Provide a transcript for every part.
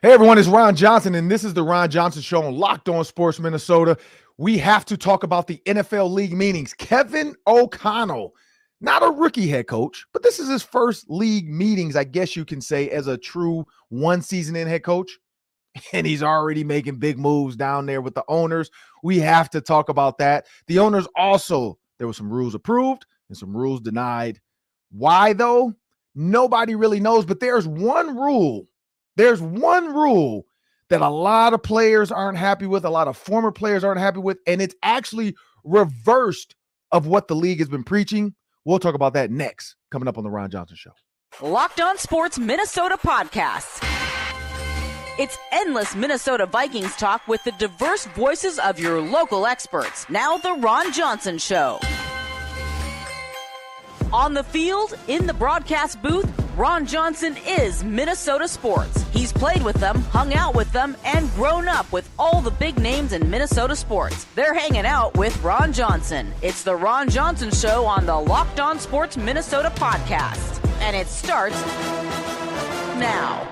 Hey everyone, it's Ron Johnson, and this is the Ron Johnson Show on Locked On Sports Minnesota. We have to talk about the NFL league meetings. Kevin O'Connell, not a rookie head coach, but this is his first league meetings, I guess you can say, as a true one season in head coach. And he's already making big moves down there with the owners. We have to talk about that. The owners also, there were some rules approved and some rules denied. Why though? Nobody really knows, but there's one rule. There's one rule that a lot of players aren't happy with, a lot of former players aren't happy with, and it's actually reversed of what the league has been preaching. We'll talk about that next, coming up on the Ron Johnson Show. Locked On Sports Minnesota Podcasts. It's endless Minnesota Vikings talk with the diverse voices of your local experts. Now the Ron Johnson Show. On the field, in the broadcast booth, Ron Johnson is Minnesota sports. He's played with them, hung out with them, and grown up with all the big names in Minnesota sports. They're hanging out with Ron Johnson. It's the Ron Johnson Show on the Locked On Sports Minnesota podcast. And it starts now.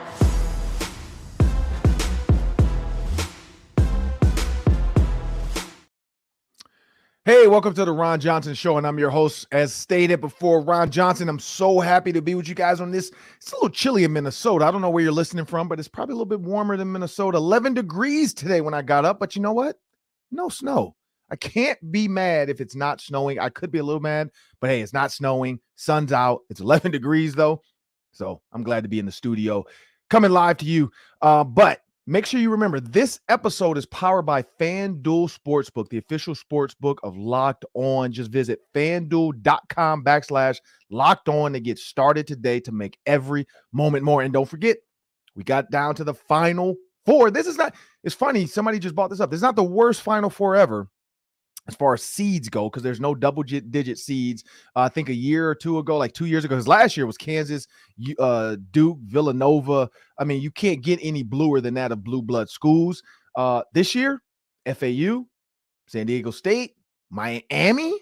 Hey, welcome to the Ron Johnson Show, and I'm your host, as stated before, Ron Johnson. I'm so happy to be with you guys on this. It's a little chilly in Minnesota. I don't know where you're listening from, but it's probably a little bit warmer than Minnesota. 11 degrees today when I got up, but you know what? No snow. I can't be mad if it's not snowing. I could be a little mad, but hey, it's not snowing. Sun's out. It's 11 degrees though, so I'm glad to be in the studio, coming live to you. But make sure you remember, this episode is powered by FanDuel Sportsbook, the official sportsbook of Locked On. Just visit FanDuel.com/Locked On to get started today to make every moment more. And don't forget, we got down to the Final Four. This is not, it's funny, somebody just brought this up. This is not the worst Final Four ever as far as seeds go, because there's no double-digit seeds. I think a year or two ago, like 2 years ago, because last year was Kansas, Duke, Villanova. I mean, you can't get any bluer than that of blue blood schools. This year, FAU, San Diego State, Miami.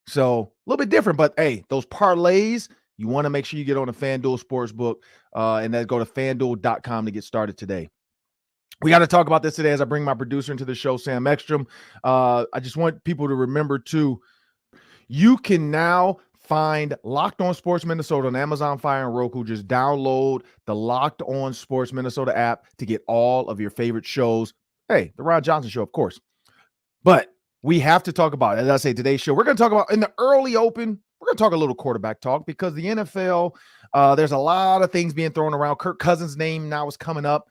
So a little bit different, but hey, those parlays, you want to make sure you get on the FanDuel Sportsbook, and then go to FanDuel.com to get started today. We got to talk about this today as I bring my producer into the show, Sam Ekstrom. I just want people to remember, too, you can now find Locked On Sports Minnesota on Amazon Fire and Roku. Just download the Locked On Sports Minnesota app to get all of your favorite shows. Hey, the Ron Johnson Show, of course. But we have to talk about, as I say, today's show, we're going to talk about, in the early open, we're going to talk a little quarterback talk, because the NFL, there's a lot of things being thrown around. Kirk Cousins' name now is coming up.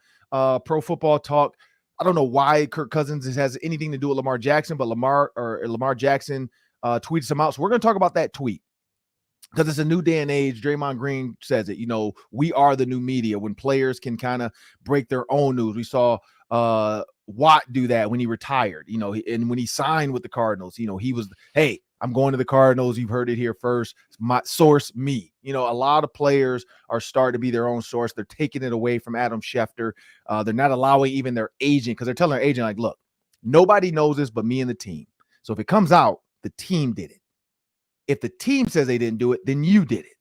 Pro Football Talk. I don't know why Kirk Cousins has anything to do with Lamar Jackson, but Lamar Jackson tweeted some out. So we're going to talk about that tweet, because it's a new day and age. Draymond Green says it, we are the new media, when players can kind of break their own news. We saw Watt do that when he retired, and when he signed with the Cardinals, he was, hey, I'm going to the Cardinals. You've heard it here first. My source, me. A lot of players are starting to be their own source. They're taking it away from Adam Schefter. They're not allowing even their agent, because they're telling their agent, like, look, nobody knows this but me and the team. So if it comes out, the team did it. If the team says they didn't do it, then you did it.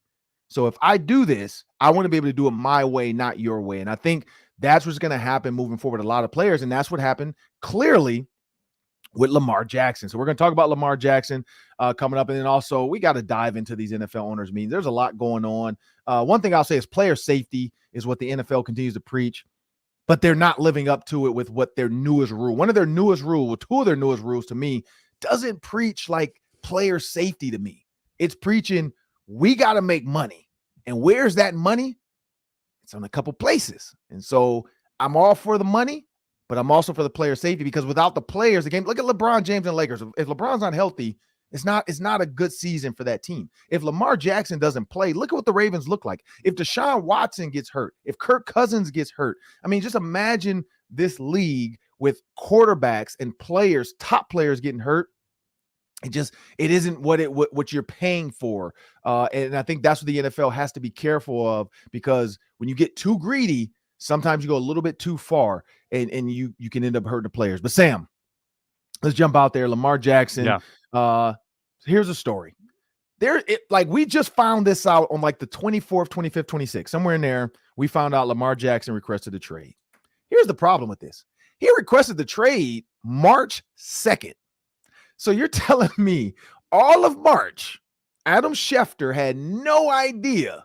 So if I do this, I want to be able to do it my way, not your way. And I think that's what's going to happen moving forward with a lot of players. And that's what happened clearly with Lamar Jackson. So we're going to talk about Lamar Jackson coming up. And then also we got to dive into these NFL owners meetings. There's a lot going on. One thing I'll say is player safety is what the NFL continues to preach, but they're not living up to it with what their newest rule. One of their newest rules, two of their newest rules to me, doesn't preach like player safety to me. It's preaching, we got to make money. And where's that money? It's on a couple places. And so I'm all for the money, but I'm also for the player safety, because without the players, the game, look at LeBron James and Lakers. If LeBron's not healthy, it's not a good season for that team. If Lamar Jackson doesn't play, look at what the Ravens look like. If Deshaun Watson gets hurt, if Kirk Cousins gets hurt, I mean, just imagine this league with quarterbacks and players, top players getting hurt. It isn't what you're paying for. And I think that's what the NFL has to be careful of, because when you get too greedy, sometimes you go a little bit too far, and you can end up hurting the players. But Sam, let's jump out there. Lamar Jackson. Yeah. Here's a story. We just found this out on like the 24th, 25th, 26th, somewhere in there. We found out Lamar Jackson requested a trade. Here's the problem with this. He requested the trade March 2nd. So you're telling me all of March, Adam Schefter had no idea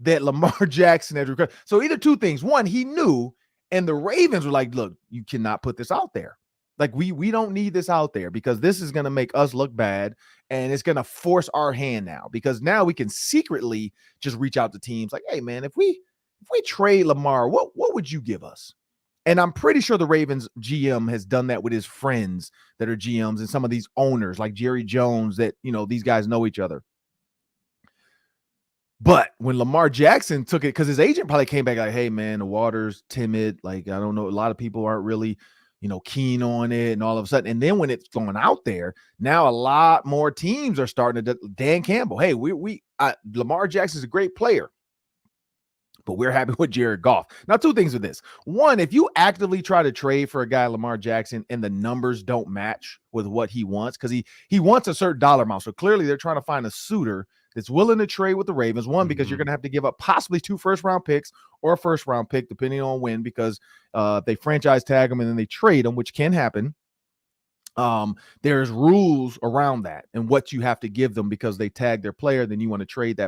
that Lamar Jackson had requested. So either two things. One, he knew, and the Ravens were like, look, you cannot put this out there. Like, we don't need this out there because this is going to make us look bad, and it's going to force our hand now, because now we can secretly just reach out to teams like, hey, man, if we trade Lamar, what would you give us? And I'm pretty sure the Ravens GM has done that with his friends that are GMs and some of these owners like Jerry Jones that, these guys know each other. But when Lamar Jackson took it, because his agent probably came back like, hey, man, the water's timid. Like, I don't know. A lot of people aren't really, keen on it, and all of a sudden. And then when it's going out there, now a lot more teams are starting to Dan Campbell. Hey, Lamar Jackson's a great player, but we're happy with Jared Goff. Now, two things with this. One, if you actively try to trade for a guy, Lamar Jackson, and the numbers don't match with what he wants, because he wants a certain dollar amount. So clearly they're trying to find a suitor that's willing to trade with the Ravens. One, because you're going to have to give up possibly 2 first-round picks or a first-round pick, depending on when, because they franchise tag them and then they trade them, which can happen. There's rules around that and what you have to give them, because they tag their player. Then you want to trade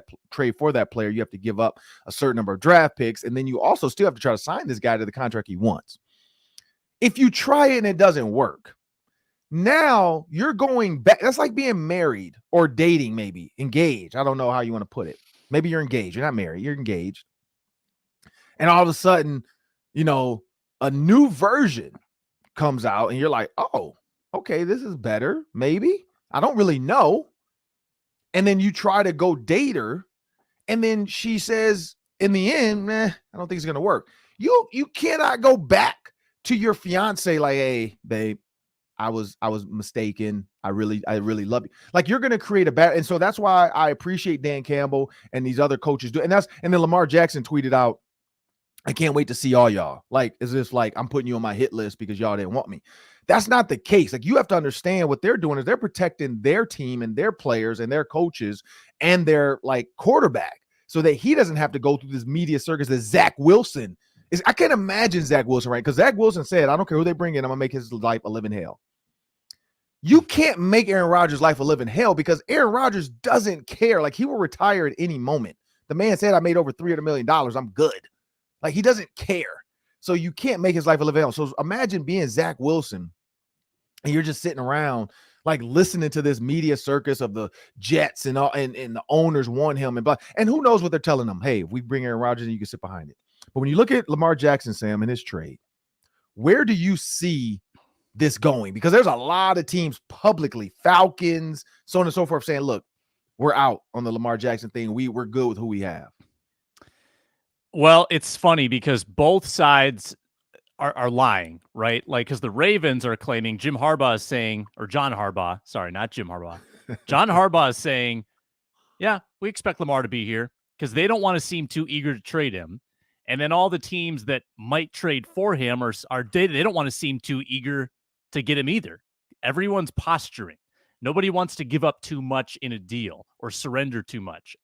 for that player. You have to give up a certain number of draft picks. And then you also still have to try to sign this guy to the contract he wants. If you try it and it doesn't work, now you're going back. That's like being married or dating, maybe engaged. I don't know how you want to put it. Maybe you're engaged. You're not married. You're engaged. And all of a sudden, a new version comes out and you're like, oh, okay, this is better. Maybe. I don't really know. And then you try to go date her. And then she says in the end, I don't think it's going to work. You cannot go back to your fiance like, hey, babe, I was mistaken. I really love you. Like, you're going to create a bad. And so that's why I appreciate Dan Campbell and these other coaches do. And then Lamar Jackson tweeted out, I can't wait to see all y'all. Like, is this like I'm putting you on my hit list because y'all didn't want me? That's not the case. Like, you have to understand what they're doing is they're protecting their team and their players and their coaches and their like quarterback, so that he doesn't have to go through this media circus that Zach Wilson is. I can't imagine Zach Wilson, right? Because Zach Wilson said, I don't care who they bring in, I'm gonna make his life a living hell. You can't make Aaron Rodgers' life a living hell, because Aaron Rodgers doesn't care. Like, he will retire at any moment. The man said, I made over $300 million. I'm good. Like, he doesn't care. So you can't make his life a living hell. So imagine being Zach Wilson and you're just sitting around like listening to this media circus of the Jets and all, and the owners want him and blah. And who knows what they're telling them? Hey, if we bring Aaron Rodgers, you can sit behind it. But when you look at Lamar Jackson, Sam, in his trade, where do you see this going? Because there's a lot of teams publicly, Falcons, so on and so forth, saying, look, we're out on the Lamar Jackson thing. We're good with who we have. Well, it's funny because both sides are lying, right? Like, because the Ravens are claiming John Harbaugh, sorry, not Jim Harbaugh. John Harbaugh is saying, yeah, we expect Lamar to be here, because they don't want to seem too eager to trade him. And then all the teams that might trade for him they don't want to seem too eager to get him either. Everyone's posturing. Nobody wants to give up too much in a deal or surrender too much.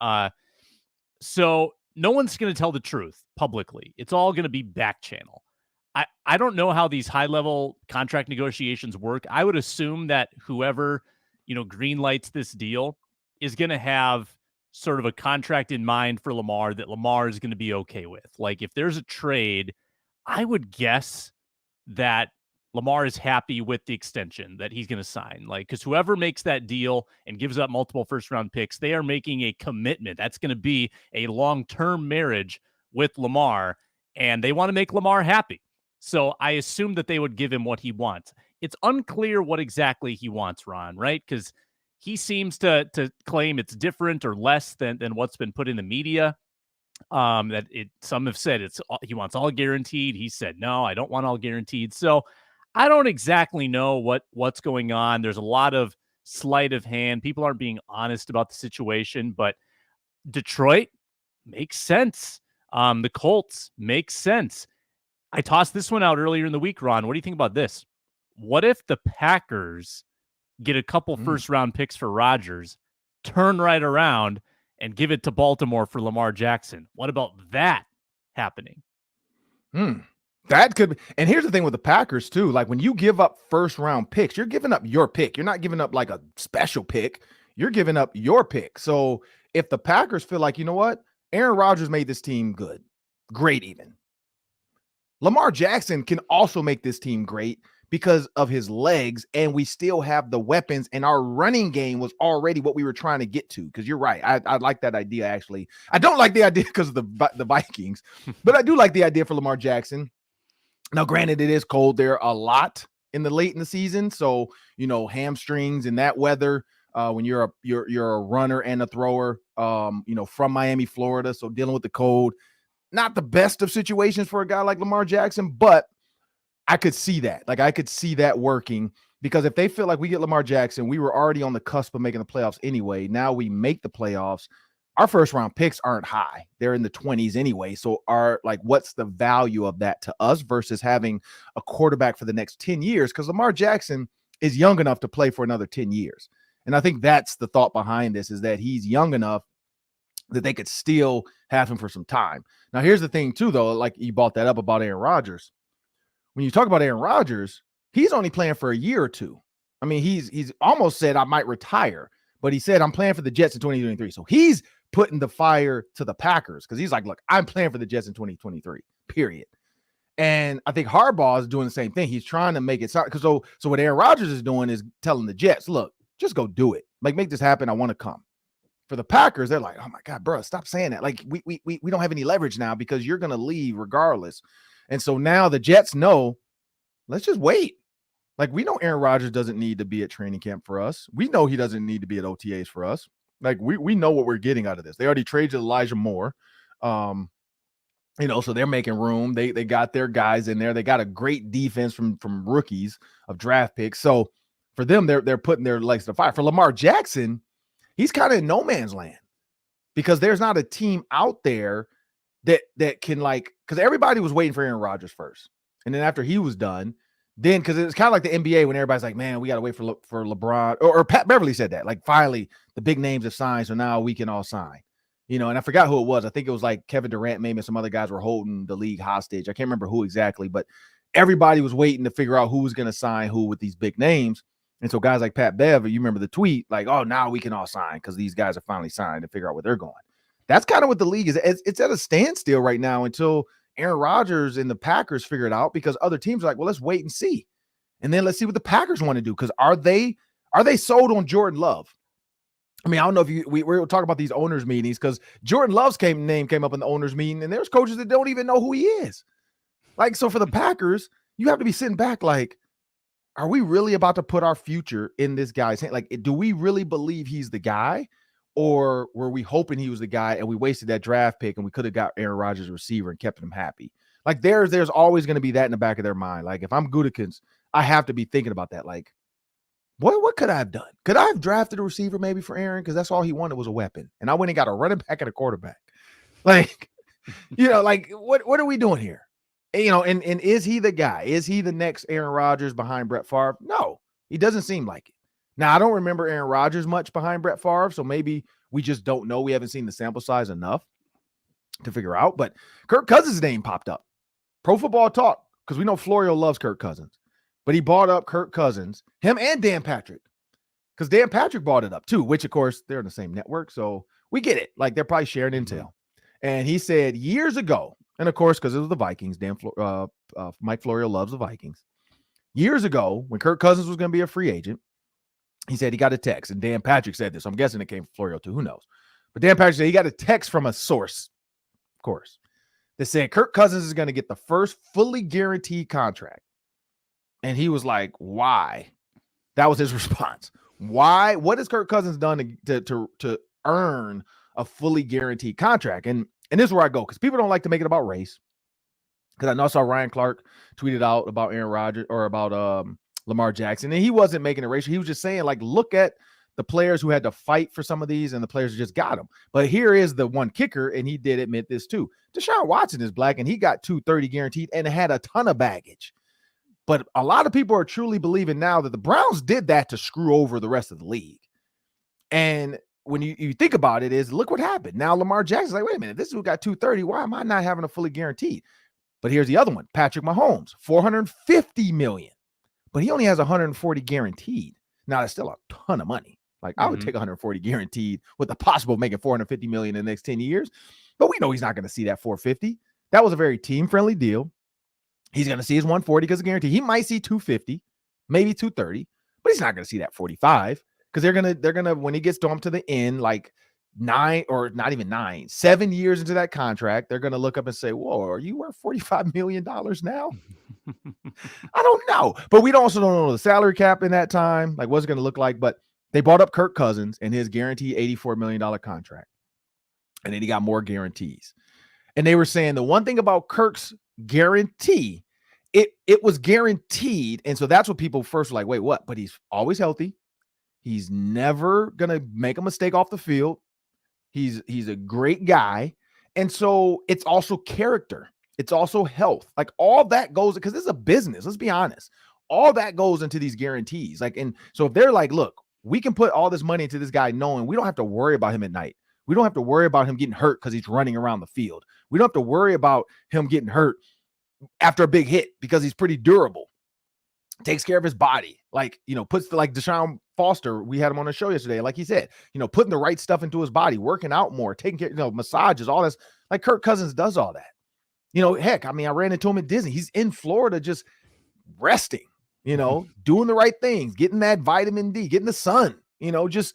So no one's going to tell the truth publicly. It's all going to be back channel. I don't know how these high-level contract negotiations work. I would assume that whoever, green lights this deal is going to have sort of a contract in mind for Lamar that Lamar is going to be okay with. Like, if there's a trade, I would guess that Lamar is happy with the extension that he's going to sign. Like, because whoever makes that deal and gives up multiple first-round picks, they are making a commitment. That's going to be a long-term marriage with Lamar, and they want to make Lamar happy. So I assume that they would give him what he wants. It's unclear what exactly he wants, Ron, right? Because he seems to claim it's different or less than what's been put in the media. Some have said he wants all guaranteed. He said, no, I don't want all guaranteed. So I don't exactly know what's going on. There's a lot of sleight of hand. People aren't being honest about the situation, but Detroit makes sense. The Colts makes sense. I tossed this one out earlier in the week, Ron. What do you think about this? What if the Packers get a couple first-round picks for Rodgers, turn right around, and give it to Baltimore for Lamar Jackson? What about that happening? That could be. And here's the thing with the Packers, too. Like, when you give up first-round picks, you're giving up your pick. You're not giving up, like, a special pick. You're giving up your pick. So if the Packers feel like, you know what? Aaron Rodgers made this team good. Great even. Lamar Jackson can also make this team great because of his legs, and we still have the weapons, and our running game was already what we were trying to get to. Because you're right. I like that idea, actually. I don't like the idea because of the Vikings, but I do like the idea for Lamar Jackson. Now, granted, it is cold there a lot late in the season. So, hamstrings in that weather, when you're a runner and a thrower, from Miami, Florida. So dealing with the cold, not the best of situations for a guy like Lamar Jackson, but I could see that. Like, I could see that working, because if they feel like we get Lamar Jackson, we were already on the cusp of making the playoffs anyway. Now we make the playoffs. Our first round picks aren't high. They're in the 20s anyway. So what's the value of that to us versus having a quarterback for the next 10 years? Because Lamar Jackson is young enough to play for another 10 years. And I think that's the thought behind this, is that he's young enough that they could still have him for some time. Now, here's the thing too, though, like you brought that up about Aaron Rodgers. When you talk about Aaron Rodgers, he's only playing for a year or two. I mean, he's almost said I might retire, but he said I'm playing for the Jets in 2023. So he's putting the fire to the Packers, because he's like, look, I'm playing for the Jets in 2023, period. And I think Harbaugh is doing the same thing. He's trying to make it sound, because so what Aaron Rodgers is doing is telling the Jets, look, just go do it. Like, make this happen. I want to come. For the Packers, they're like, oh my God, bro, stop saying that. Like, we don't have any leverage now because you're going to leave regardless. And so now the Jets know, let's just wait. Like, we know Aaron Rodgers doesn't need to be at training camp for us. We know he doesn't need to be at OTAs for us. Like, we know what we're getting out of this. They already traded Elijah Moore. So they're making room. They got their guys in there. They got a great defense from rookies of draft picks. So for them, they're putting their legs to the fire. For Lamar Jackson, he's kind of in no man's land, because there's not a team out there that can, like, because everybody was waiting for Aaron Rodgers first. And then after he was done, then, because it's kind of like the NBA when everybody's like, man, we got to wait for LeBron, or Pat Beverly said that, like, finally the big names have signed, so now we can all sign, and I forgot who it was. I think it was like Kevin Durant, maybe, and some other guys were holding the league hostage. I can't remember who exactly, but everybody was waiting to figure out who was going to sign who with these big names. And so guys like Pat Bev, you remember the tweet, like, oh, now we can all sign because these guys are finally signed to figure out where they're going. That's kind of what the league is. It's at a standstill right now until Aaron Rodgers and the Packers figure it out, because other teams are like, well, let's wait and see. And then let's see what the Packers want to do, because are they sold on Jordan Love? I mean, I don't know if we were talking about these owners meetings, because Jordan Love's name came up in the owners meeting, and there's coaches that don't even know who he is. Like, so for the Packers, you have to be sitting back like, are we really about to put our future in this guy's hand? Like, do we really believe he's the guy, or were we hoping he was the guy and we wasted that draft pick and we could have got Aaron Rodgers receiver and kept him happy? Like, there's always going to be that in the back of their mind. Like, if I'm Gutekunst, I have to be thinking about that. Like, what could I have done? Could I have drafted a receiver maybe for Aaron? Because that's all he wanted was a weapon. And I went and got a running back and a quarterback. Like, like, what are we doing here? And is he the guy? Is he the next Aaron Rodgers behind Brett Favre? No, he doesn't seem like it. Now, I don't remember Aaron Rodgers much behind Brett Favre, so maybe we just don't know. We haven't seen the sample size enough to figure out. But Kirk Cousins' name popped up. Pro Football Talk, because we know Florio loves Kirk Cousins. But he brought up Kirk Cousins, him and Dan Patrick, because Dan Patrick brought it up too, which, of course, they're in the same network, so we get it. Like, they're probably sharing intel. And he said years ago, and of course, because it was the Vikings, Mike Florio loves the Vikings. Years ago, when Kirk Cousins was going to be a free agent, he said he got a text, and Dan Patrick said this. I'm guessing it came from Florio too. Who knows? But Dan Patrick said he got a text from a source, of course, that said Kirk Cousins is going to get the first fully guaranteed contract. And he was like, why? That was his response. Why? What has Kirk Cousins done to earn a fully guaranteed contract? And this is where I go, because people don't like to make it about race. Because I know I saw Ryan Clark tweeted out about Aaron Rodgers, or about Lamar Jackson, and he wasn't making it racial. He was just saying, like, look at the players who had to fight for some of these, and the players who just got them. But here is the one kicker, and he did admit this too. Deshaun Watson is black, and he got $230 guaranteed and had a ton of baggage. But a lot of people are truly believing now that the Browns did that to screw over the rest of the league. And when you think about it, is look what happened. Now Lamar Jackson's like, wait a minute, this is who got $230. Why am I not having a fully guaranteed? But here's the other one, Patrick Mahomes, $450 million, but he only has 140 guaranteed. Now that's still a ton of money. Like I would take 140 guaranteed with the possible of making 450 million in the next 10 years. But we know he's not going to see that 450. That was a very team-friendly deal. He's going to see his 140 because of guarantee. He might see 250, maybe 230, but he's not going to see that 45 because they're gonna when he gets dumped to the end, like 9 or not even 9, 7 years into that contract, they're going to look up and say, "Whoa, are you worth $45 million now?" I don't know, but we also don't know the salary cap in that time, like what's it going to look like. But they brought up Kirk Cousins and his guaranteed $84 million contract, and then he got more guarantees. And they were saying the one thing about Kirk's guarantee, it was guaranteed. And so that's what people first were like, wait, what? But he's always healthy. He's never going to make a mistake off the field. He's a great guy. And so it's also character. It's also health. Like all that goes, because this is a business. Let's be honest. All that goes into these guarantees. Like, and so if they're like, look, we can put all this money into this guy knowing we don't have to worry about him at night. We don't have to worry about him getting hurt because he's running around the field. We don't have to worry about him getting hurt after a big hit because he's pretty durable. Takes care of his body. Like, puts like Deshaun Foster, we had him on the show yesterday. Like he said, putting the right stuff into his body, working out more, taking care, massages, all this. Like Kirk Cousins does all that. Heck, I ran into him at Disney. He's in Florida just resting, doing the right things, getting that vitamin D, getting the sun, just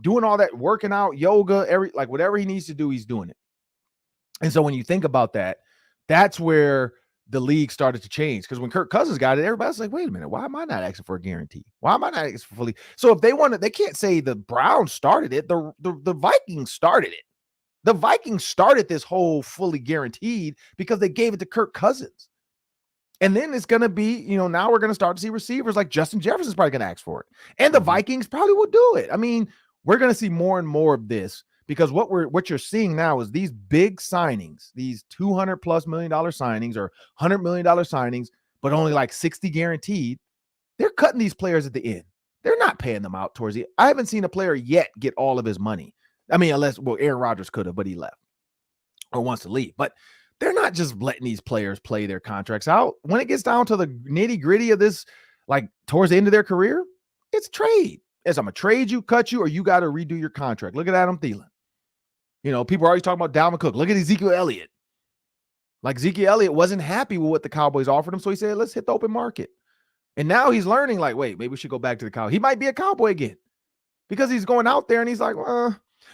doing all that, working out, yoga, whatever he needs to do, he's doing it. And so when you think about that, that's where the league started to change. Because when Kirk Cousins got it, everybody's like, wait a minute, why am I not asking for a guarantee? Why am I not asking for fully? So if they wanted, they can't say the Browns started it. The Vikings started it. The Vikings started this whole fully guaranteed because they gave it to Kirk Cousins. And then it's going to be, now we're going to start to see receivers like Justin Jefferson's probably going to ask for it. And the Vikings probably will do it. We're going to see more and more of this because what you're seeing now is these big signings, these $200+ million signings or $100 million signings, but only like 60 guaranteed. They're cutting these players at the end. They're not paying them out towards the. I haven't seen a player yet get all of his money. Unless Aaron Rodgers could have, but he left or wants to leave. But they're not just letting these players play their contracts out. When it gets down to the nitty gritty of this, like towards the end of their career, it's trade. It's I'm gonna trade you, cut you, or you got to redo your contract. Look at Adam Thielen. People are always talking about Dalvin Cook. Look at Ezekiel Elliott. Like Ezekiel Elliott wasn't happy with what the Cowboys offered him, so he said, let's hit the open market. And now he's learning, like, wait, maybe we should go back to the Cowboys. He might be a Cowboy again because he's going out there and he's like,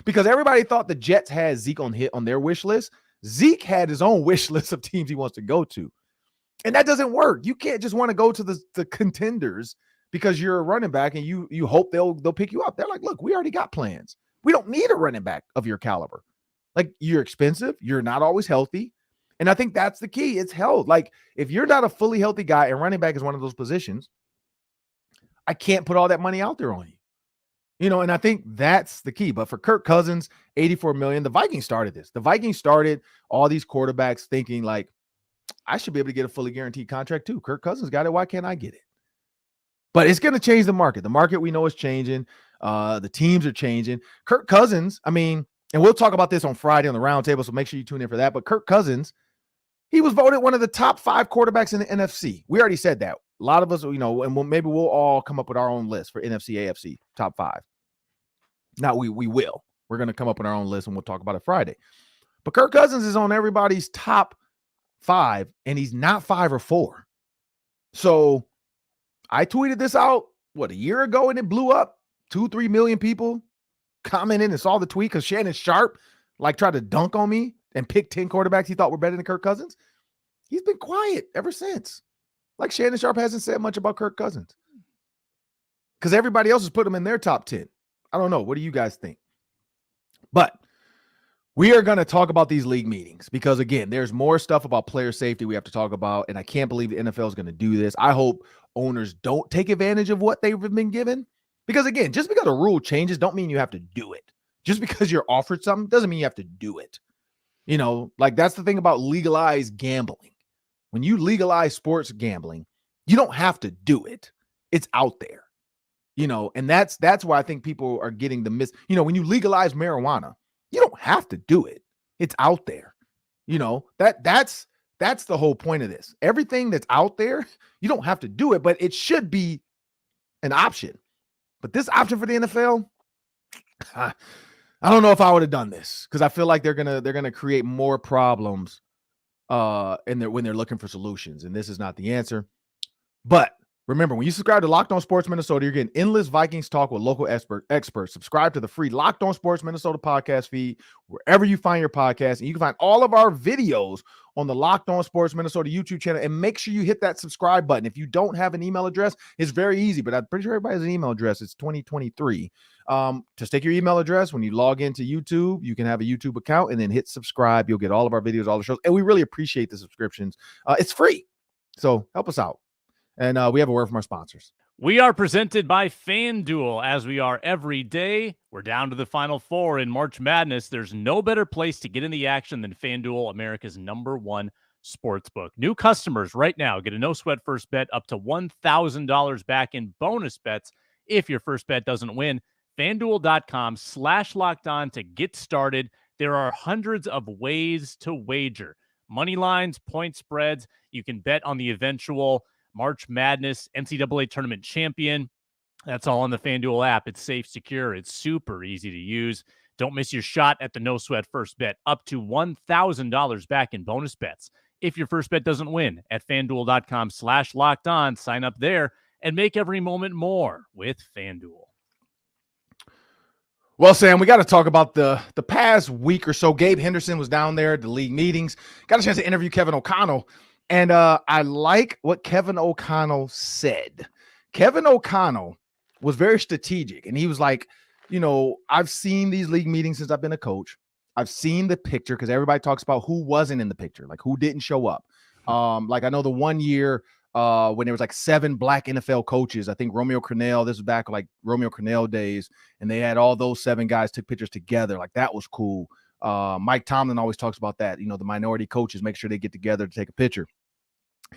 because everybody thought the Jets had Zeke on their wish list. Zeke had his own wish list of teams he wants to go to. And that doesn't work. You can't just want to go to the contenders because you're a running back and you hope they'll pick you up. They're like, look, we already got plans. We don't need a running back of your caliber. Like, you're expensive. You're not always healthy. And I think that's the key. It's health. Like, if you're not a fully healthy guy and running back is one of those positions, I can't put all that money out there on you. And I think that's the key. But for Kirk Cousins, $84 million, the Vikings started this. The Vikings started all these quarterbacks thinking like, I should be able to get a fully guaranteed contract too. Kirk Cousins got it. Why can't I get it? But it's going to change the market. The market we know is changing. The teams are changing. Kirk Cousins, and we'll talk about this on Friday on the roundtable, so make sure you tune in for that. But Kirk Cousins, he was voted one of the top 5 quarterbacks in the NFC. We already said that. A lot of us, and maybe we'll all come up with our own list for NFC, AFC, top 5. Now we will. We're going to come up with our own list, and we'll talk about it Friday. But Kirk Cousins is on everybody's top 5, and he's not 5 or 4. So I tweeted this out, a year ago, and it blew up. 2-3 million people commented and saw the tweet because Shannon Sharp tried to dunk on me and pick 10 quarterbacks he thought were better than Kirk Cousins. He's been quiet ever since. Like, Shannon Sharp hasn't said much about Kirk Cousins because everybody else has put him in their top 10. I don't know. What do you guys think? But we are going to talk about these league meetings because, again, there's more stuff about player safety we have to talk about, and I can't believe the NFL is going to do this. I hope owners don't take advantage of what they've been given because, again, just because a rule changes don't mean you have to do it. Just because you're offered something doesn't mean you have to do it. That's the thing about legalized gambling. When you legalize sports gambling, you don't have to do it. It's out there. And that's why I think people are getting the when you legalize marijuana, you don't have to do it. It's out there. That's That's the whole point of this. Everything that's out there, you don't have to do it, but it should be an option. But this option for the NFL, I don't know if I would have done this because I feel like they're gonna create more problems when they're looking for solutions, and this is not the answer. But remember, when you subscribe to Locked On Sports Minnesota, you're getting endless Vikings talk with local experts. Subscribe to the free Locked On Sports Minnesota podcast feed wherever you find your podcast, and you can find all of our videos on the Locked On Sports Minnesota YouTube channel. And make sure you hit that subscribe button. If you don't have an email address, it's very easy, but I'm pretty sure everybody has an email address. It's 2023. Just take your email address. When you log into YouTube, you can have a YouTube account and then hit subscribe. You'll get all of our videos, all the shows, and we really appreciate the subscriptions. It's free, so help us out. And we have a word from our sponsors. We are presented by FanDuel, as we are every day. We're down to the Final Four in March Madness. There's no better place to get in the action than FanDuel, America's #1 sportsbook. New customers right now get a no-sweat first bet up to $1,000 back in bonus bets if your first bet doesn't win. FanDuel.com/lockedon to get started. There are hundreds of ways to wager. Money lines, point spreads. You can bet on the eventual March Madness NCAA tournament champion. That's all on the FanDuel app. It's safe, secure. It's super easy to use. Don't miss your shot at the no-sweat first bet. Up to $1,000 back in bonus bets if your first bet doesn't win at FanDuel.com/lockedon. Sign up there and make every moment more with FanDuel. Well, Sam, we got to talk about the past week or so. Gabe Henderson was down there at the league meetings. Got a chance to interview Kevin O'Connell. And I like what Kevin O'Connell said. Kevin O'Connell was very strategic. And he was like, I've seen these league meetings since I've been a coach. I've seen the picture because everybody talks about who wasn't in the picture, like who didn't show up. Like I know the one year when there was like 7 black NFL coaches, I think Romeo Crennel, this was back like Romeo Crennel days, and they had all those 7 guys took pictures together. Like that was cool. Mike Tomlin always talks about that. The minority coaches make sure they get together to take a picture.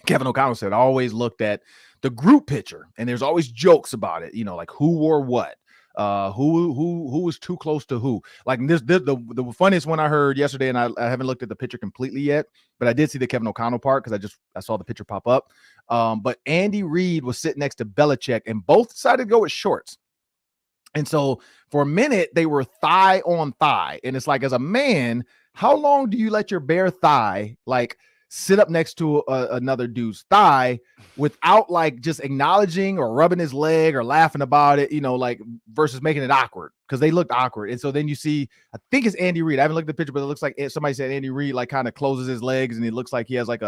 Kevin O'Connell said, I always looked at the group picture, and there's always jokes about it, like who wore what, who was too close to who. Like the funniest one I heard yesterday, and I haven't looked at the picture completely yet, but I did see the Kevin O'Connell part because I saw the picture pop up. But Andy Reid was sitting next to Belichick, and both decided to go with shorts. And so for a minute, they were thigh on thigh. And it's like, as a man, how long do you let your bare thigh, like, sit up next to another dude's thigh without like just acknowledging or rubbing his leg or laughing about it, like versus making it awkward because they looked awkward. And so then you see, I think it's Andy Reid. I haven't looked at the picture, but it looks like somebody said Andy Reid like kind of closes his legs and it looks like he has like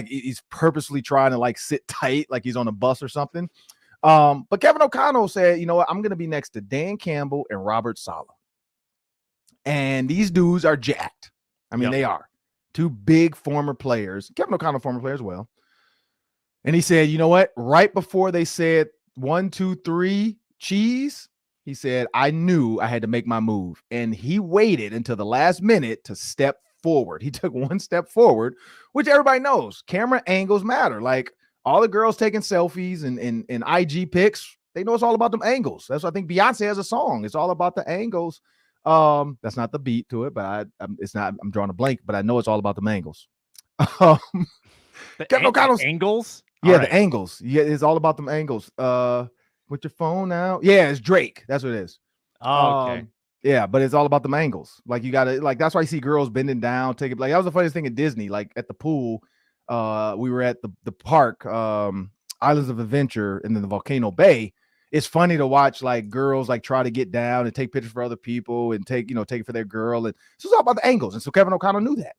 he's purposely trying to like sit tight, like he's on a bus or something. But Kevin O'Connell said, you know what, I'm going to be next to Dan Campbell and Robert Saleh. And these dudes are jacked. I mean, They are. 2 big former players. Kevin O'Connell, former player as well. And he said, you know what? Right before they said 1, 2, 3, cheese, he said, I knew I had to make my move. And he waited until the last minute to step forward. He took 1 step forward, which everybody knows. Camera angles matter. Like all the girls taking selfies and IG pics, they know it's all about them angles. That's why I think Beyonce has a song. It's all about the angles. That's not the beat to it, but it's not. I'm drawing a blank, but I know it's all about the angles. Kevin O'Connell's angles. Yeah, the angles. Yeah, it's all about them angles. With your phone out. Yeah, it's Drake. That's what it is. Oh, okay. Yeah, but it's all about them angles. Like you gotta that's why you see girls bending down, take it. Like that was the funniest thing at Disney. Like at the pool, we were at the park, Islands of Adventure, and then the Volcano Bay. It's funny to watch like girls like try to get down and take pictures for other people and take it for their girl. And so it's all about the angles. And so Kevin O'Connell knew that,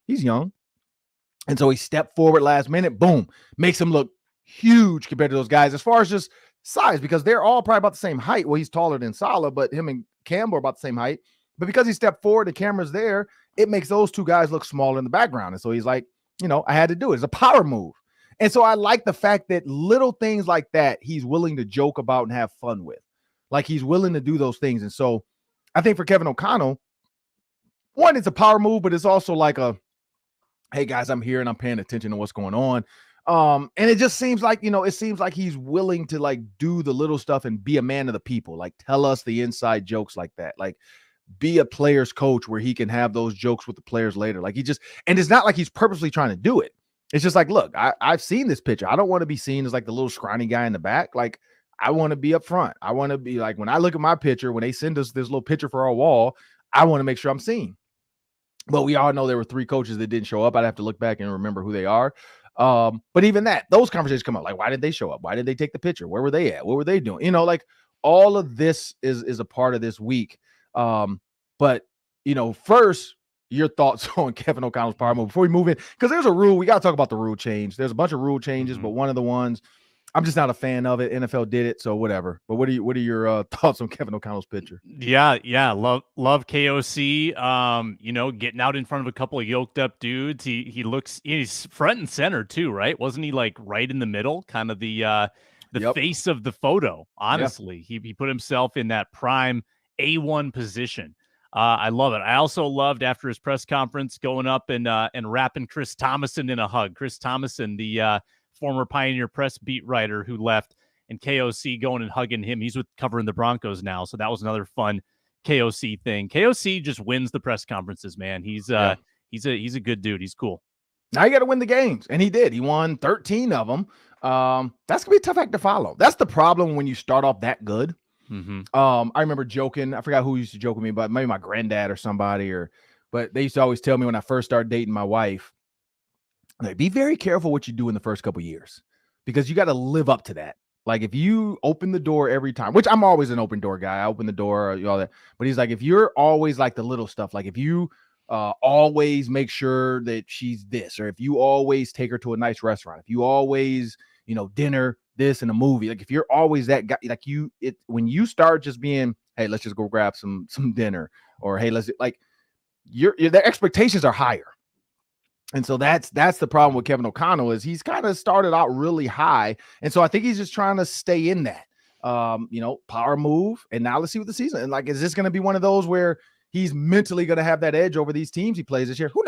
he's young. And so he stepped forward last minute, boom, makes him look huge compared to those guys as far as just size, because they're all probably about the same height. Well, he's taller than Saleh, but him and Campbell are about the same height. But because he stepped forward, the camera's there, it makes those 2 guys look smaller in the background. And so he's like, I had to do it. It's a power move. And so I like the fact that little things like that, he's willing to joke about and have fun with. Like he's willing to do those things. And so I think for Kevin O'Connell, 1, it's a power move, but it's also like hey guys, I'm here and I'm paying attention to what's going on. And it just seems like, it seems like he's willing to like do the little stuff and be a man of the people, like tell us the inside jokes like that. Like be a player's coach where he can have those jokes with the players later. Like and it's not like he's purposely trying to do it. It's just like, look, I've seen this picture. I don't want to be seen as like the little scrawny guy in the back. Like, I want to be up front. I want to be like, when I look at my picture, when they send us this little picture for our wall, I want to make sure I'm seen. But we all know there were 3 coaches that didn't show up. I'd have to look back and remember who they are. But even those conversations come up. Like, why did they show up? Why did they take the picture? Where were they at? What were they doing? Like all of this is a part of this week. But first, your thoughts on Kevin O'Connell's power move before we move in, because there's a rule. We got to talk about the rule change. There's a bunch of rule changes, but one of the ones I'm just not a fan of it. NFL did it, so whatever. But what are your thoughts on Kevin O'Connell's picture? Yeah, love KOC. Getting out in front of a couple of yoked up dudes. He's front and center too, right? Wasn't he like right in the middle, kind of the face of the photo? Honestly, he put himself in that prime A1 position. I love it. I also loved after his press conference going up and wrapping Chris Thomason in a hug. Chris Thomason, the former Pioneer Press beat writer who left, and KOC going and hugging him. He's covering the Broncos now, so that was another fun KOC thing. KOC just wins the press conferences, man. He's a good dude. He's cool. Now you got to win the games, and he did. He won 13 of them. That's gonna be a tough act to follow. That's the problem when you start off that good. Mm-hmm. I remember joking. I forgot who used to joke with me, but maybe my granddad or somebody. But they used to always tell me when I first started dating my wife, like, be very careful what you do in the first couple of years, because you got to live up to that. Like, if you open the door every time, which I'm always an open door guy, I open the door, all that. But he's like, if you're always like the little stuff, like if you always make sure that she's this, or if you always take her to a nice restaurant, if you always, dinner, this and a movie, like if you're always that guy, like when you start just being, hey, let's just go grab some dinner, or hey, let's like their expectations are higher. And so that's the problem with Kevin O'Connell, is he's kind of started out really high. And so I think he's just trying to stay in that, power move. And now let's see what the season, and like, is this going to be one of those where he's mentally going to have that edge over these teams he plays this year? Who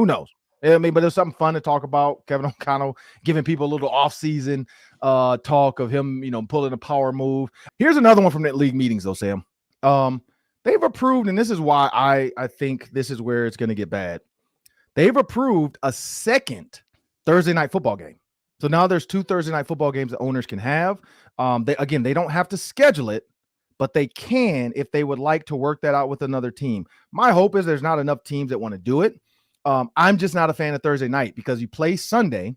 knows? I mean, but there's something fun to talk about. Kevin O'Connell giving people a little offseason talk of him, pulling a power move. Here's another one from the league meetings, though, Sam. They've approved, and this is why I think this is where it's going to get bad. They've approved a second Thursday night football game. So now there's 2 Thursday night football games that owners can have. They don't have to schedule it, but they can if they would like to work that out with another team. My hope is there's not enough teams that want to do it. I'm just not a fan of Thursday night, because you play Sunday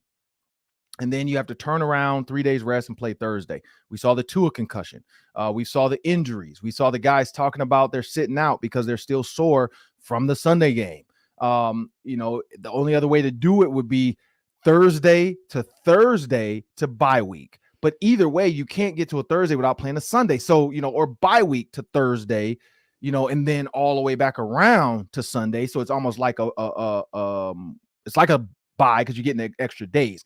and then you have to turn around 3 days rest and play Thursday. We saw the Tua concussion. We saw the injuries. We saw the guys talking about they're sitting out because they're still sore from the Sunday game. The only other way to do it would be Thursday to bye week. But either way, you can't get to a Thursday without playing a Sunday. So, or bye week to Thursday, and then all the way back around to Sunday. So it's almost like it's like a bye, because you're getting extra days.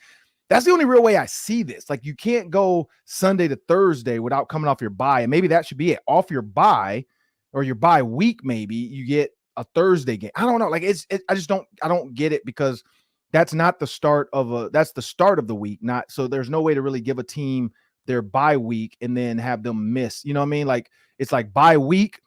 That's the only real way I see this. Like, you can't go Sunday to Thursday without coming off your bye. And maybe that should be it. Off your bye, or your bye week, maybe you get a Thursday game. I don't know. Like, I don't get it, because that's not the start of that's the start of the week. So there's no way to really give a team their bye week and then have them miss, you know what I mean? Like, it's like bye week,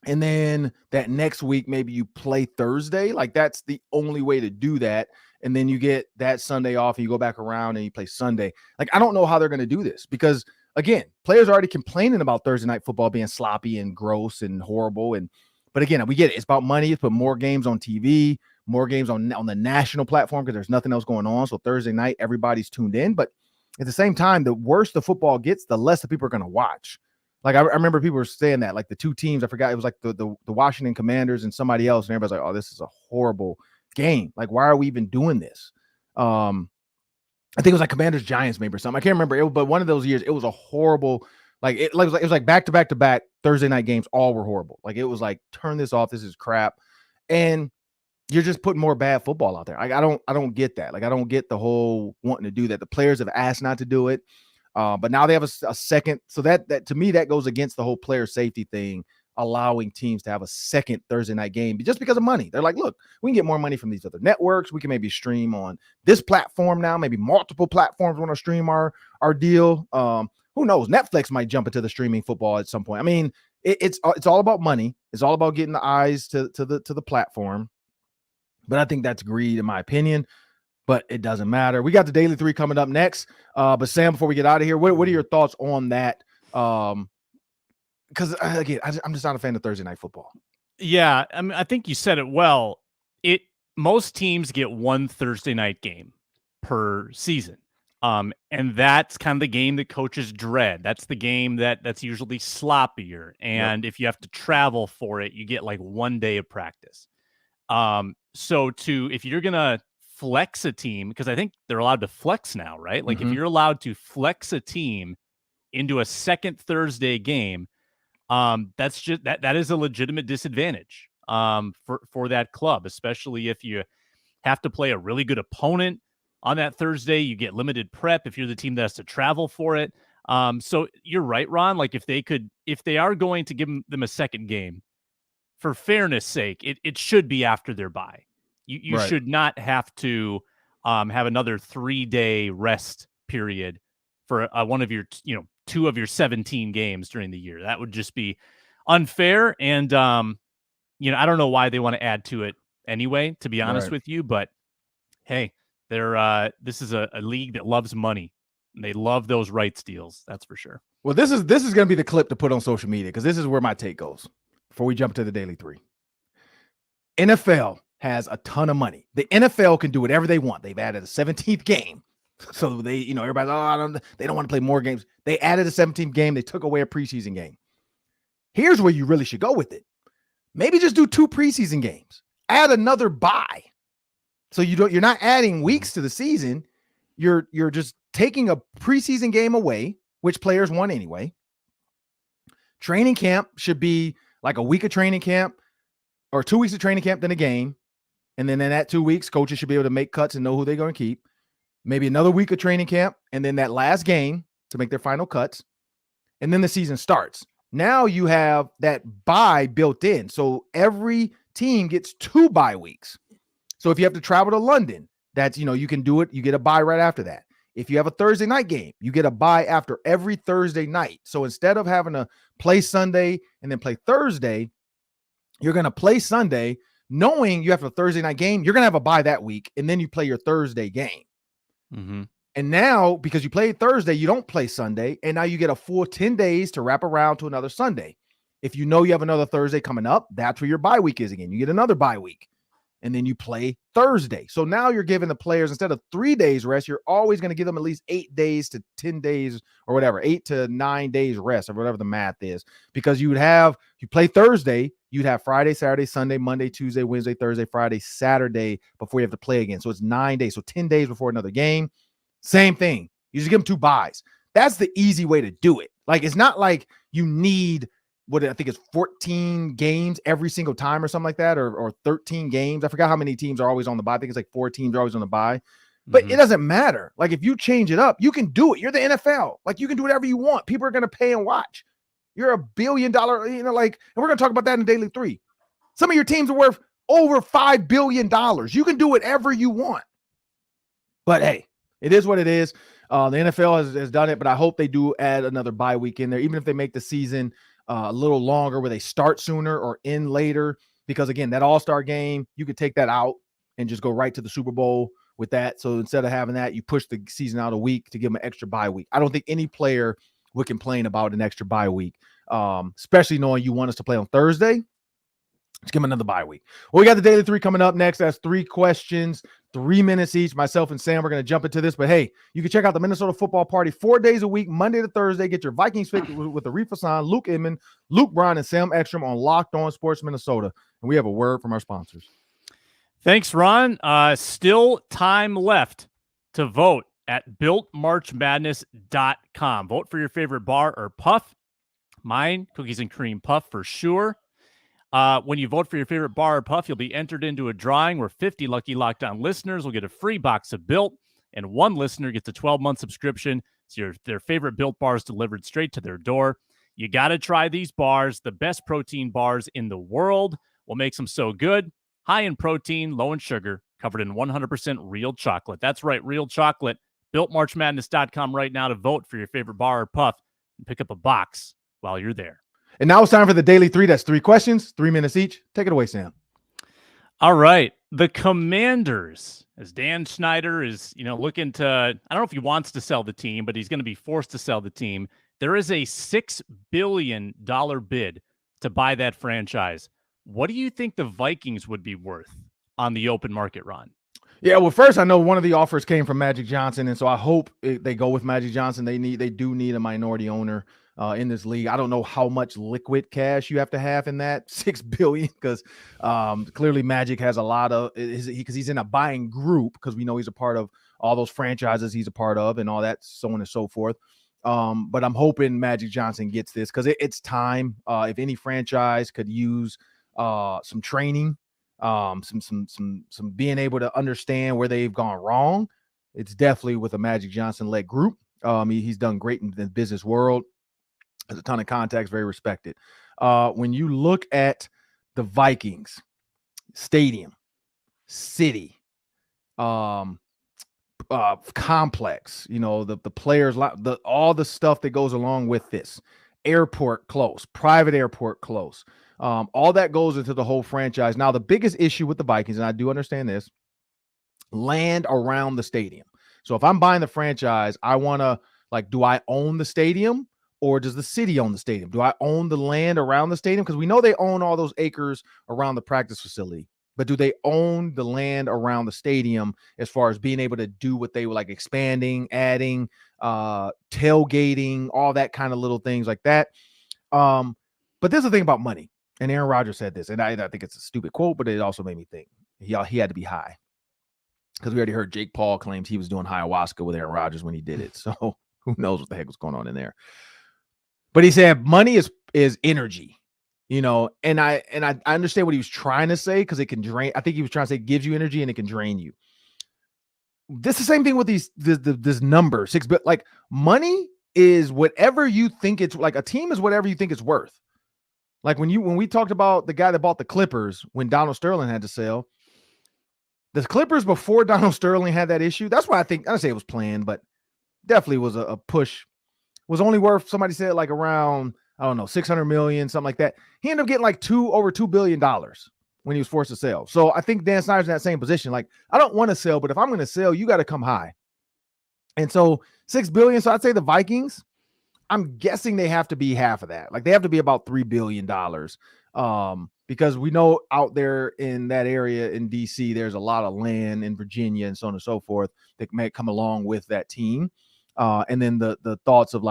and then that next week, maybe you play Thursday. Like, that's the only way to do that. And then you get that Sunday off and you go back around and you play Sunday. Like, I don't know how they're going to do this, because again, players are already complaining about Thursday night football being sloppy and gross and horrible. But again, we get it. It's about money. It's put more games on TV, more games on the national platform, because there's nothing else going on. So Thursday night, everybody's tuned in. But at the same time, the worse the football gets, the less the people are going to watch. Like, I remember people were saying that, like the 2 teams, I forgot, it was like the Washington Commanders and somebody else. And everybody's like, oh, this is a horrible game. Like, why are we even doing this? I think it was like Commanders Giants maybe or something. I can't remember. But one of those years, it was a horrible, it was like back to back Thursday night games. All were horrible. Like, it was like, turn this off. This is crap. And you're just putting more bad football out there. I don't get that. Like, I don't get the whole wanting to do that. The players have asked not to do it. But now they have a second. So that to me, that goes against the whole player safety thing, allowing teams to have a second Thursday night game just because of money. They're like, look, we can get more money from these other networks. We can maybe stream on this platform now. Maybe multiple platforms want to stream our deal. Who knows? Netflix might jump into the streaming football at some point. I mean, it's all about money. It's all about getting the eyes to the platform. But I think that's greed, in my opinion. But it doesn't matter. We got the Daily 3 coming up next. But Sam, before we get out of here, what are your thoughts on that? Because again, I'm just not a fan of Thursday night football. Yeah, I mean, I think you said it well. Most teams get one Thursday night game per season. And that's kind of the game that coaches dread. That's the game that's usually sloppier. And if you have to travel for it, you get like 1 day of practice. So if you're going to flex a team, because I think they're allowed to flex now, right? Like if you're allowed to flex a team into a second Thursday game, that's just that is a legitimate disadvantage for that club, especially if you have to play a really good opponent on that Thursday. You get limited prep if you're the team that has to travel for it. So you're right, Ron. Like if they are going to give them a second game, for fairness sake, it should be after their bye. You should not have to have another 3-day rest period for one of your 2 of your 17 games during the year. That would just be unfair. And I don't know why they want to add to it anyway, to be honest with you. But hey, this is a league that loves money. And they love those rights deals. That's for sure. Well, this is going to be the clip to put on social media, because this is where my take goes before we jump to the Daily 3. NFL has a ton of money. The NFL can do whatever they want. They've added a 17th game. So they, everybody's, they don't want to play more games. They added a 17th game. They took away a preseason game. Here's where you really should go with it. Maybe just do 2 preseason games. Add another bye. So you're not adding weeks to the season. You're just taking a preseason game away, which players want anyway. Training camp should be like a week of training camp or 2 weeks of training camp, then a game. And then in that 2 weeks, coaches should be able to make cuts and know who they're going to keep. Maybe another week of training camp, and then that last game to make their final cuts. And then the season starts. Now you have that bye built in. So every team gets 2 bye weeks. So if you have to travel to London, that's, you can do it. You get a bye right after that. If you have a Thursday night game, you get a bye after every Thursday night. So instead of having to play Sunday and then play Thursday, you're going to play Sunday knowing you have a Thursday night game. You're going to have a bye that week, and then you play your Thursday game. Mm-hmm. And now, because you played Thursday, you don't play Sunday, and now you get a full 10 days to wrap around to another Sunday. If you know you have another Thursday coming up, that's where your bye week is again. You get another bye week, and then you play Thursday. So now you're giving the players, instead of 3 days rest, you're always going to give them at least 8 days to 10 days or whatever, 8 to 9 days rest or whatever the math is. Because you play Thursday, you'd have Friday, Saturday, Sunday, Monday, Tuesday, Wednesday, Thursday, Friday, Saturday before you have to play again. So it's 9 days. So 10 days before another game. Same thing. You just give them 2 buys. That's the easy way to do it. Like, it's not like you need what I think is 14 games every single time or something like that, or 13 games. I forgot how many teams are always on the bye. I think it's like 4 teams are always on the bye. But it doesn't matter. Like, if you change it up, you can do it. You're the NFL. Like, you can do whatever you want. People are going to pay and watch. You're $1 billion, and we're going to talk about that in Daily 3. Some of your teams are worth over $5 billion. You can do whatever you want. But hey, it is what it is. The NFL has done it, but I hope they do add another bye week in there, even if they make the season a little longer, where they start sooner or end later. Because again, that All-Star game, you could take that out and just go right to the Super Bowl with that. So instead of having that, you push the season out a week to give them an extra bye week. I don't think any player would complain about an extra bye week, especially knowing you want us to play on Thursday. Let's give them another bye week. Well, we got the Daily 3 coming up next. That's 3 questions, 3 minutes each. Myself and Sam, we're going to jump into this. But hey, you can check out the Minnesota Football Party 4 days a week, Monday to Thursday. Get your Vikings fix with Arif Hassan, Luke Inman, Luke Brown, and Sam Ekstrom on Locked On Sports Minnesota. And we have a word from our sponsors. Thanks, Ron. Still time left to vote at builtmarchmadness.com. Vote for your favorite bar or puff. Mine, cookies and cream puff for sure. When you vote for your favorite bar or puff, you'll be entered into a drawing where 50 lucky Locked On listeners will get a free box of Built, and one listener gets a 12-month subscription. So their favorite Built bars delivered straight to their door. You got to try these bars, the best protein bars in the world. What makes them so good? High in protein, low in sugar, covered in 100% real chocolate. That's right, real chocolate. BuiltMarchMadness.com right now to vote for your favorite bar or puff and pick up a box while you're there. And now it's time for the Daily 3. That's 3 questions, 3 minutes each. Take it away, Sam. All right. The Commanders, as Dan Snyder is, looking to, I don't know if he wants to sell the team, but he's going to be forced to sell the team. There is a $6 billion bid to buy that franchise. What do you think the Vikings would be worth on the open market, Ron? Yeah, well, first I know one of the offers came from Magic Johnson, and so I hope they go with Magic Johnson. They do need a minority owner in this league. I don't know how much liquid cash you have to have in that $6 billion, because clearly Magic has a lot of, because he's in a buying group, because we know he's a part of all those franchises he's a part of and all that, so on and so forth. But I'm hoping Magic Johnson gets this, because it's time. If any franchise could use some training, some being able to understand where they've gone wrong, it's definitely with a Magic Johnson led group. He's done great in the business world, has a ton of contacts, very respected. When you look at the Vikings stadium, city, complex, the players, all the stuff that goes along with this, airport close, private airport close, all that goes into the whole franchise. Now, the biggest issue with the Vikings, and I do understand this, land around the stadium. So if I'm buying the franchise, I want to, do I own the stadium, or does the city own the stadium? Do I own the land around the stadium? Because we know they own all those acres around the practice facility, but do they own the land around the stadium as far as being able to do what they were like expanding, adding, tailgating, all that kind of little things like that. But there's the thing about money. And Aaron Rodgers said this, and I think it's a stupid quote, but it also made me think he had to be high, because we already heard Jake Paul claims he was doing ayahuasca with Aaron Rodgers when he did it. So who knows what the heck was going on in there. But he said money is energy, and I understand what he was trying to say, because it can drain. I think he was trying to say it gives you energy and it can drain you. This is the same thing with this number 6, but money is whatever you think it's like. A team is whatever you think it's worth. Like when we talked about the guy that bought the Clippers when Donald Sterling had to sell, the Clippers before Donald Sterling had that issue. That's why I don't say it was planned, but definitely was a push. Was only worth, somebody said, around, I don't know, 600 million, something like that. He ended up getting over $2 billion when he was forced to sell. So I think Dan Snyder's in that same position. I don't want to sell, but if I'm going to sell, you got to come high. And so $6 billion. So I'd say the Vikings, I'm guessing they have to be half of that. They have to be about $3 billion. Because we know out there in that area in DC, there's a lot of land in Virginia and so on and so forth that may come along with that team. And then the thoughts of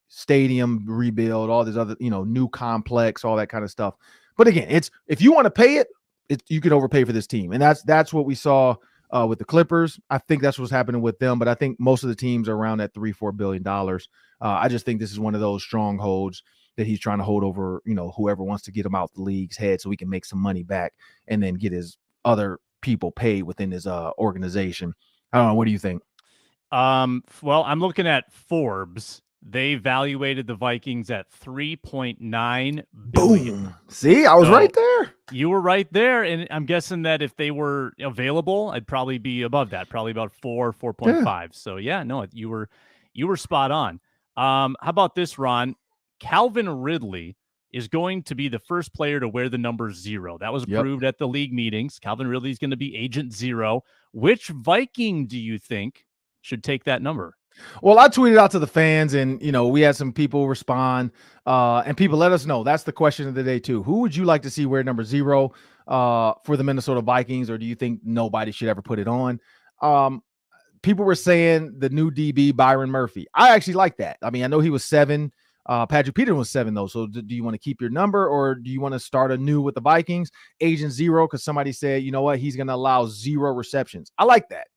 stadium rebuild, all this other, new complex, all that kind of stuff. But again, if you want to pay it, you could overpay for this team. And that's what we saw with the Clippers. I think that's what's happening with them. But I think most of the teams are around that $3-4 billion. I just think this is one of those strongholds that he's trying to hold over, whoever wants to get him out the league's head so he can make some money back and then get his other people paid within his organization. I don't know. What do you think? Well, I'm looking at Forbes. They evaluated the Vikings at $3.9 billion. Boom. See, I was right there. You were right there. And I'm guessing that if they were available, I'd probably be above that, probably about 4.5. Yeah. So yeah, no, you were spot on. How about this, Ron? Calvin Ridley is going to be the first player to wear the number 0. That was approved at the league meetings. Calvin Ridley is going to be Agent 0. Which Viking do you think should take that number? Well, I tweeted out to the fans, and we had some people respond, and people let us know. That's the question of the day too. Who would you like to see wear number 0 for the Minnesota Vikings, or do you think nobody should ever put it on? People were saying the new DB Byron Murphy. I actually like that. I mean, I know he was 7. Patrick Peterson was 7 though. So do you want to keep your number, or do you want to start anew with the Vikings? Agent 0, because somebody said, you know what, he's going to allow 0 receptions. I like that.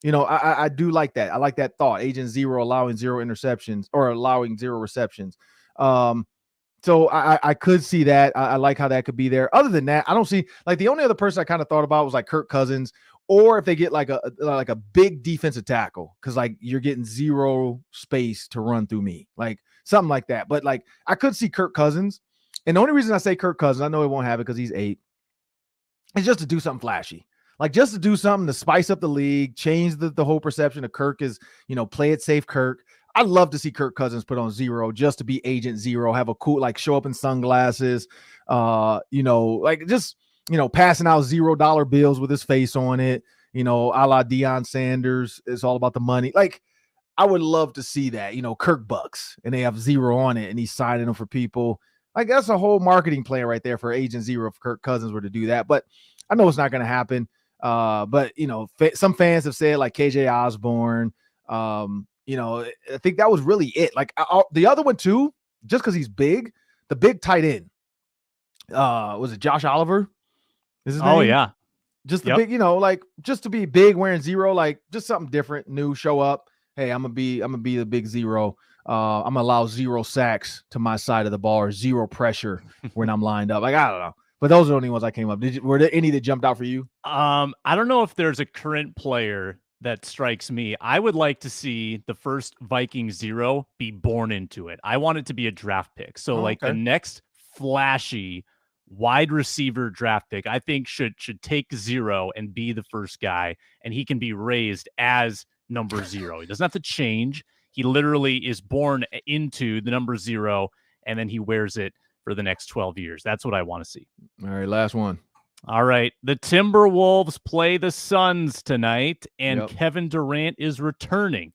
I do like that. I like that thought. Agent 0 allowing 0 interceptions, or allowing 0 receptions. So I could see that. I like how that could be there. Other than that, I don't see, the only other person I kind of thought about was Kirk Cousins, or if they get a big defensive tackle, because you're getting 0 space to run through me, something like that. But I could see Kirk Cousins, and the only reason I say Kirk Cousins, I know he won't have it because he's 8, is just to do something flashy. Just to do something to spice up the league, change the whole perception of Kirk is, play it safe Kirk. I'd love to see Kirk Cousins put on 0 just to be Agent Zero, have a cool, like show up in sunglasses, like just, passing out $0 bills with his face on it, a la Deion Sanders. It's all about the money. Like, I would love to see that, Kirk Bucks, and they have 0 on it and he's signing them for people. Like, that's a whole marketing plan right there for Agent Zero if Kirk Cousins were to do that. But I know it's not going to happen. But some fans have said, like KJ Osborne, I think that was really it. Like the other one too, just because he's big, the big tight end. Was it Josh Oliver? Is his name? Oh yeah. Just the big, like just to be big, wearing 0, like just something different, new, show up. Hey, I'm gonna be the big 0. I'm gonna allow 0 sacks to my side of the ball or 0 pressure when I'm lined up. Like, I don't know. But those are the only ones I came up. Were there any that jumped out for you? I don't know if there's a current player that strikes me. I would like to see the first Viking 0 be born into it. I want it to be a draft pick. So the next flashy wide receiver draft pick, I think should take 0 and be the first guy, and he can be raised as number 0. He doesn't have to change. He literally is born into the number 0, and then he wears it for the next 12 years. That's what I want to see. All right, last one. All right. The Timberwolves play the Suns tonight, and Kevin Durant is returning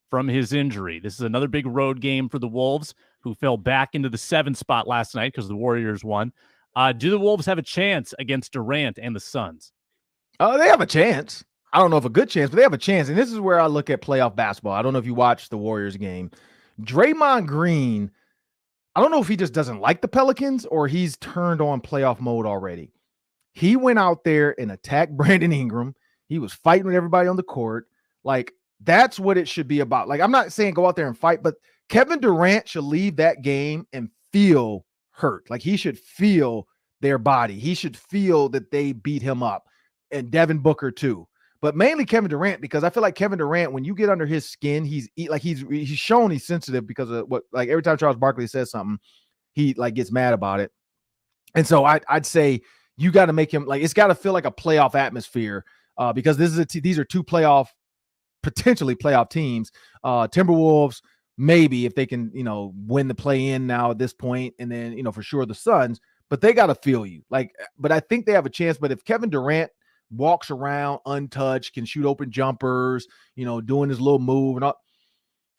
from his injury. This is another big road game for the Wolves, who fell back into the 7th spot last night because the Warriors won. Do the Wolves have a chance against Durant and the Suns? They have a chance. I don't know if a good chance, but they have a chance. And this is where I look at playoff basketball. I don't know if you watched the Warriors game. Draymond Green, I don't know if he just doesn't like the Pelicans or he's turned on playoff mode already. He went out there and attacked Brandon Ingram. He was fighting with everybody on the court. Like, that's what it should be about. Like, I'm not saying go out there and fight, but Kevin Durant should leave that game and feel hurt. Like, he should feel their body. He should feel that they beat him up. And Devin Booker too. But mainly Kevin Durant, because I feel like Kevin Durant, when you get under his skin, he's shown he's sensitive because of what, like every time Charles Barkley says something, he like gets mad about it. And so I'd say you got to make him, like, it's got to feel like a playoff atmosphere because these are two potentially playoff teams. Timberwolves, maybe if they can, win the play in now at this point, and then, for sure the Suns, but they got to feel you. Like, but I think they have a chance. But if Kevin Durant walks around untouched, can shoot open jumpers, doing his little move and all,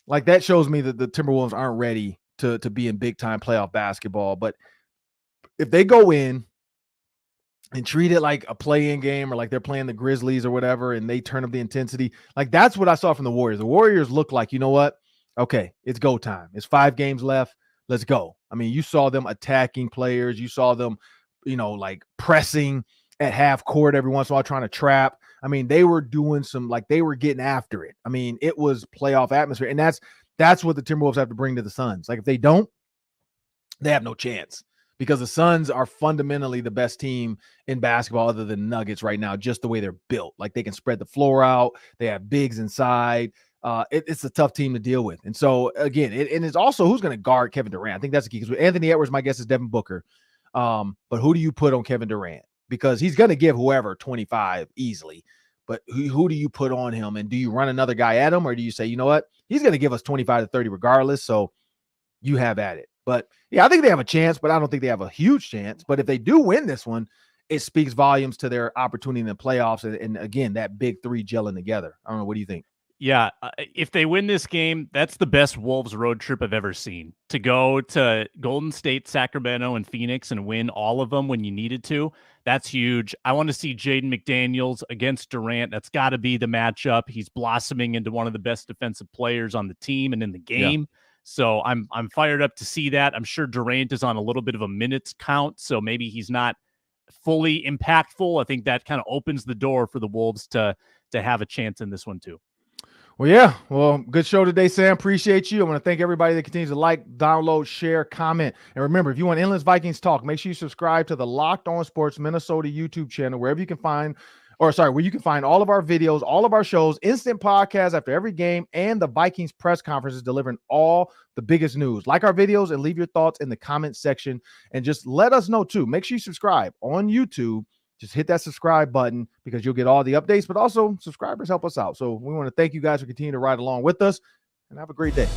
like, that shows me that the Timberwolves aren't ready to be in big time playoff basketball. But if they go in and treat it like a play-in game or like they're playing the Grizzlies or whatever, and they turn up the intensity, like that's what I saw from the Warriors. The Warriors look like, you know what? Okay, it's go time. It's 5 games left. Let's go. I mean, you saw them attacking players. You saw them, like pressing at half court every once in a while, trying to trap. I mean, they were doing they were getting after it. I mean, it was playoff atmosphere. And that's what the Timberwolves have to bring to the Suns. Like, if they don't, they have no chance, because the Suns are fundamentally the best team in basketball other than Nuggets right now, just the way they're built. Like, they can spread the floor out. They have bigs inside. It's a tough team to deal with. And so, again, and it's also who's going to guard Kevin Durant. I think that's the key, because with Anthony Edwards, my guess is Devin Booker. But who do you put on Kevin Durant? Because he's going to give whoever 25 easily. But who do you put on him? And do you run another guy at him? Or do you say, you know what? He's going to give us 25 to 30 regardless. So you have at it. But yeah, I think they have a chance, but I don't think they have a huge chance. But if they do win this one, it speaks volumes to their opportunity in the playoffs. And again, that big 3 gelling together. I don't know. What do you think? Yeah, if they win this game, that's the best Wolves road trip I've ever seen. To go to Golden State, Sacramento, and Phoenix and win all of them when you needed to, that's huge. I want to see Jaden McDaniels against Durant. That's got to be the matchup. He's blossoming into one of the best defensive players on the team and in the game. Yeah. So I'm fired up to see that. I'm sure Durant is on a little bit of a minutes count, so maybe he's not fully impactful. I think that kind of opens the door for the Wolves to have a chance in this one too. Well, yeah. Well, good show today, Sam. Appreciate you. I want to thank everybody that continues to like, download, share, comment. And remember, if you want Endless Vikings talk, make sure you subscribe to the Locked On Sports Minnesota YouTube channel, where you can find all of our videos, all of our shows, instant podcasts after every game, and the Vikings press conferences delivering all the biggest news. Like our videos and leave your thoughts in the comment section. And just let us know, too. Make sure you subscribe on YouTube. Just hit that subscribe button, because you'll get all the updates, but also subscribers help us out. So we want to thank you guys for continuing to ride along with us. and have a great day.